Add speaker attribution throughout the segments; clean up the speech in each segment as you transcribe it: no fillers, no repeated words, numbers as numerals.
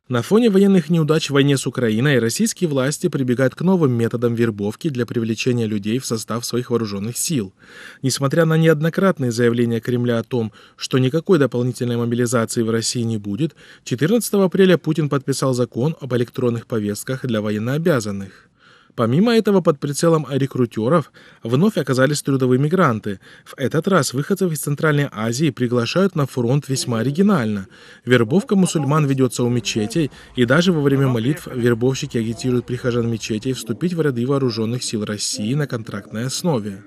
Speaker 1: На фоне военных неудач в войне с Украиной российские власти прибегают к новым методам вербовки для привлечения людей в состав своих вооруженных сил. Несмотря на неоднократные заявления Кремля о том, что никакой дополнительной мобилизации в России не будет, 14 апреля Путин подписал закон об электронных повестках для военнообязанных. Помимо этого, под прицелом рекрутеров вновь оказались трудовые мигранты. В этот раз выходцев из Центральной Азии приглашают на фронт весьма оригинально. Вербовка мусульман ведется у мечетей, и даже во время молитв вербовщики агитируют прихожан мечетей вступить в ряды вооруженных сил России на контрактной основе.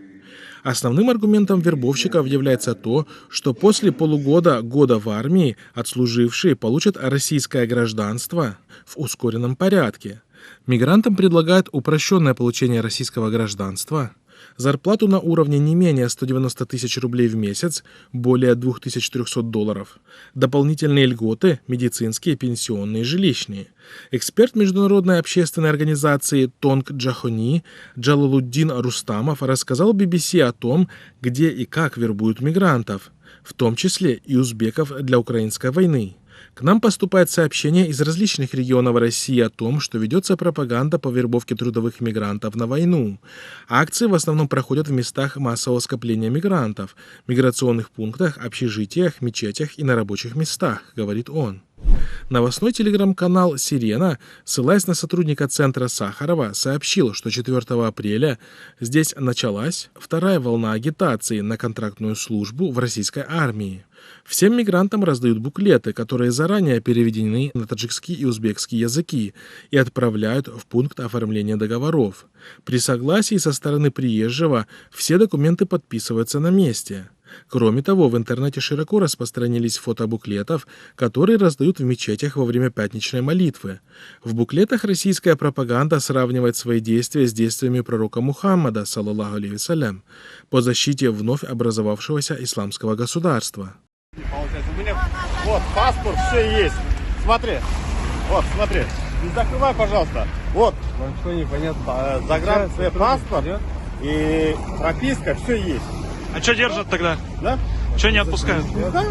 Speaker 1: Основным аргументом вербовщиков является то, что после года в армии отслужившие получат российское гражданство в ускоренном порядке. Мигрантам предлагают упрощенное получение российского гражданства, зарплату на уровне не менее 190 тысяч рублей в месяц, более $2300, дополнительные льготы, медицинские, пенсионные, жилищные. Эксперт международной общественной организации Тонг Джахони Джалалуддин Рустамов рассказал BBC о том, где и как вербуют мигрантов, в том числе и узбеков для украинской войны. К нам поступает сообщение из различных регионов России о том, что ведется пропаганда по вербовке трудовых мигрантов на войну. Акции в основном проходят в местах массового скопления мигрантов, миграционных пунктах, общежитиях, мечетях и на рабочих местах, говорит он. Новостной телеграм-канал «Сирена», ссылаясь на сотрудника центра Сахарова, сообщил, что 4 апреля здесь началась вторая волна агитации на контрактную службу в российской армии. Всем мигрантам раздают буклеты, которые заранее переведены на таджикский и узбекский языки и отправляют в пункт оформления договоров. При согласии со стороны приезжего все документы подписываются на месте. Кроме того, в интернете широко распространились фото буклетов, которые раздают в мечетях во время пятничной молитвы. В буклетах российская пропаганда сравнивает свои действия с действиями пророка Мухаммада, саллаллаху алейхи вассалям, по защите вновь образовавшегося исламского государства.
Speaker 2: У меня вот паспорт, все есть. Смотри, вот, смотри. Не закрывай, пожалуйста. Вот.
Speaker 3: Вам что непонятно?
Speaker 2: Заграничный паспорт и прописка, все есть.
Speaker 4: А что держат тогда?
Speaker 2: Да?
Speaker 4: Что не отпускают?
Speaker 2: Да?